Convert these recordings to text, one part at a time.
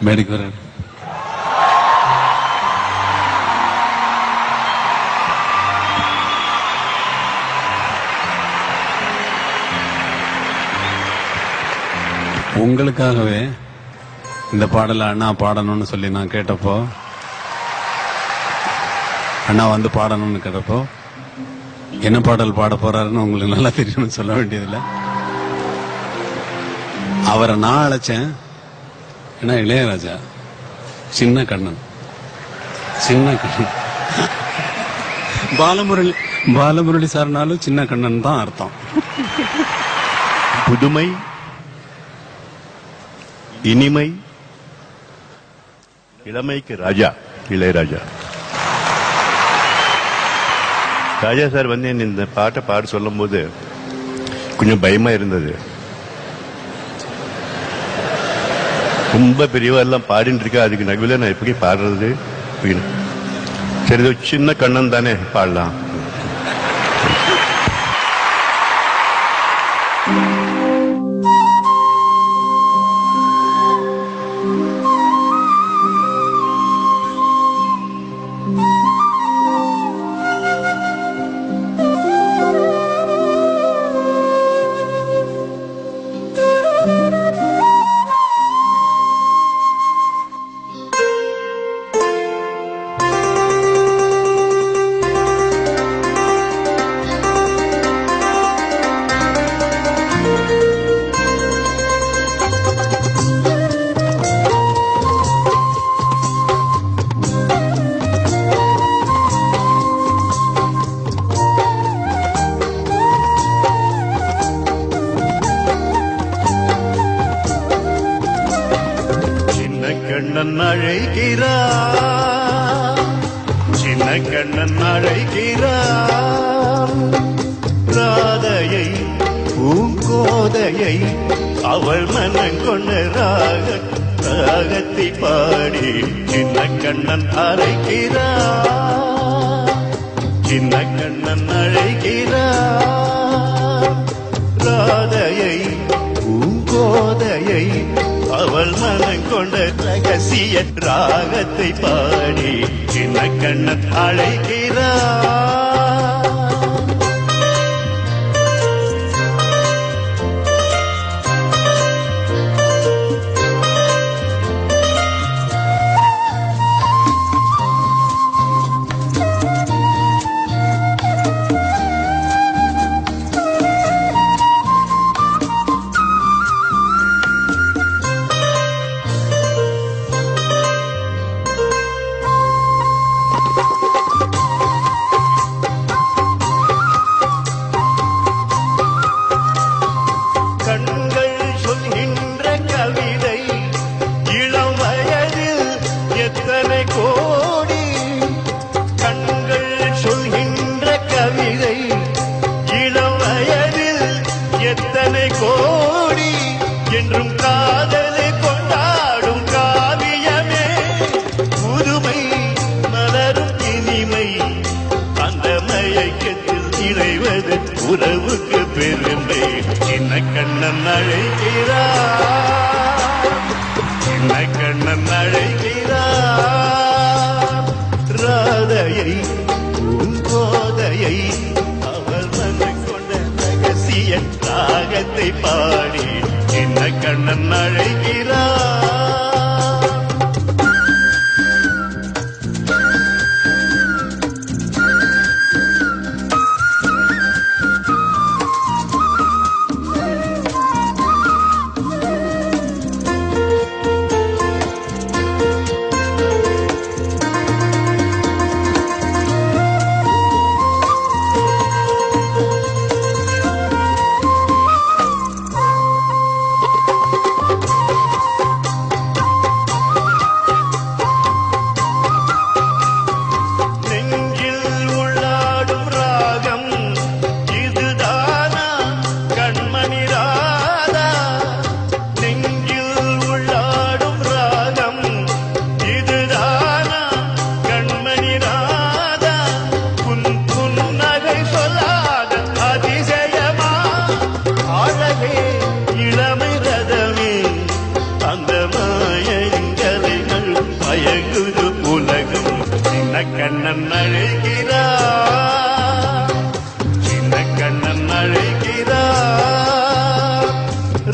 மேடைக்கு வர உங்களுக்காகவே இந்த பாடலை அண்ணா பாடணும்னு சொல்லி நான் கேட்டப்போ, அண்ணா வந்து பாடணும்னு கேட்டப்போ என்ன பாடல் பாட போறாருன்னு உங்களுக்கு நல்லா தெரியும்னு சொல்ல வேண்டியதில்லை. அவரை நான் அழைச்சேன். ஏன்னா இளையராஜா சின்ன கண்ணன், சின்ன கண்ணன். பாலமுரளி சார்னாலும் சின்ன கண்ணன் தான் அர்த்தம். புதுமை, இனிமை, இளமைக்கு ராஜா இளையராஜா. ராஜா சார் வந்து இந்த பாட்டை பாட சொல்லும் போது கொஞ்சம் பயமா இருந்தது. ரொம்ப பெரியவா எல்லாம் பாடிட்டு இருக்கா, அதுக்கு நடுவில் நான் எப்படி பாடுறது? சரி, சின்ன கண்ணன் தானே பாடலாம். கண்ணன் அழைக்கிறான், சின்ன கண்ணன் அழைக்கிறான். ராதையை பூங்கோதையை அவள் மனம் கொண்ட ராகத்தை பாடி சின்ன கண்ணன் அழைக்கிறான், சின்ன கண்ணன் அழைக்கிறான். ராதையை பூங்கோதையை அவள் மனம் கொண்ட ரகசிய ராகத்தை பாடி சின்ன கண்ணன் அழைக்கிறான். கோடி என்றும் காதலை கொண்டாடும் காவியமே, புதுமை மலரும் இனிமை, அந்த மயக்கத்தில் இறைவது உறவுக்கு பெருமை. சின்ன கண்ணன் அழைக்கிறார், சின்ன கண்ணன் அழைக்கிறார். ராதையை பூங்கோதையை அவள் மனம் கொண்ட ரகசிய ராகத்தை பாடி சின்ன கண்ணன் அழைக்கிறார். கண்ணன் அழைக்கிறார், சின்ன கண்ணன் அழைக்கிறார்.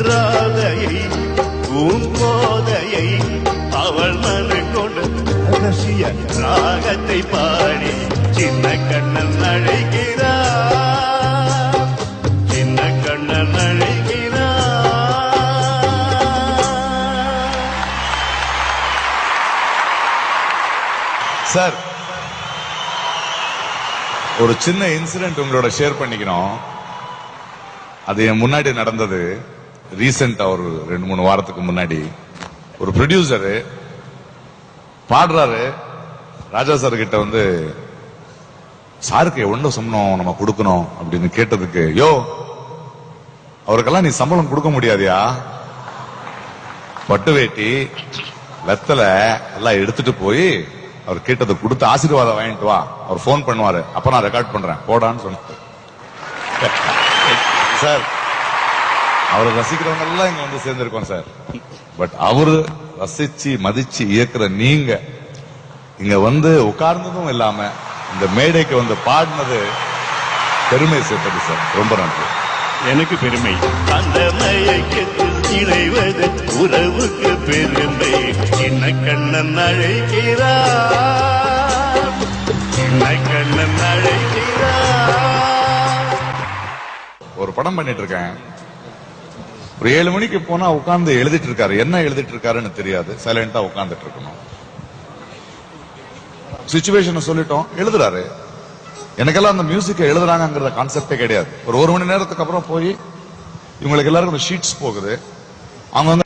ராதையை பூங்கோதையை அவள் மனு கொண்டு ரகசிய ராகத்தை பாடி சின்ன கண்ணன் அழைக்கிறார், சின்ன கண்ணன் அழைக்கிறார். சார், ஒரு சின்ன இன்சிடென்ட் உங்களோட ஷேர் பண்ணிக்கணும். அது என் முன்னாடி நடந்தது. ரீசெண்டா ஒரு 2-3 வாரத்துக்கு முன்னாடி ஒரு ப்ரொடியூசரு பாடுறாரு. ராஜா சார் கிட்ட வந்து, சாருக்கு எவ்வளவு சம்பளம் நம்ம கொடுக்கணும் அப்படின்னு கேட்டதுக்கு, யோ அவருக்கெல்லாம் நீ சம்பளம் கொடுக்க முடியாதியா, பட்டு வேட்டி வெத்தலை எல்லாம் எடுத்துட்டு போய் அவர் கேட்டதை கொடுத்து ஆசீர்வாதம் வாங்கிட்டு வா, அவர் போன் பண்ணுவாரு, அப்ப நான் ரெக்கார்ட் பண்றேன் போடான்னு சொன்னாரு. சார், அவரை ரசிக்கிறவங்க எல்லாம் இங்க வந்து சேர்ந்திருக்கோம் சார். பட் அவரு ரசிச்சு மதிச்சு இயக்குற நீங்க இங்க வந்து உட்கார்ந்ததும் இல்லாம இந்த மேடைக்கு வந்து பாடினது பெருமை சேர்த்தது சார். ரொம்ப நன்றி. எனக்கு பெருமை. அந்த மயக்கத்தில் இணைவது உறவுக்கு பெருமை. சின்ன கண்ணன் அழைக்கிறார், சின்ன கண்ணன் அழைக்கிறார். ஒரு படம் பண்ணிட்டு இருக்கேன். ஒரு 7 மணிக்கு போனா உட்கார்ந்து எழுதிட்டு இருக்காரு. என்ன எழுதிட்டு இருக்காருன்னு தெரியாது. சைலண்டா உட்கார்ந்துட்டு இருக்கணும். சிச்சுவேஷனை சொல்லிட்டோம், எழுதுறாரு. எனக்கெல்லாம் அந்த மியூசிக்கை எழுதுறாங்கிற கான்செப்டே கிடையாது. ஒரு 1 மணி நேரத்துக்கு அப்புறம் போய் இவங்களுக்கு எல்லாருக்கும் ஷீட்ஸ் போகுது. அவங்க வந்து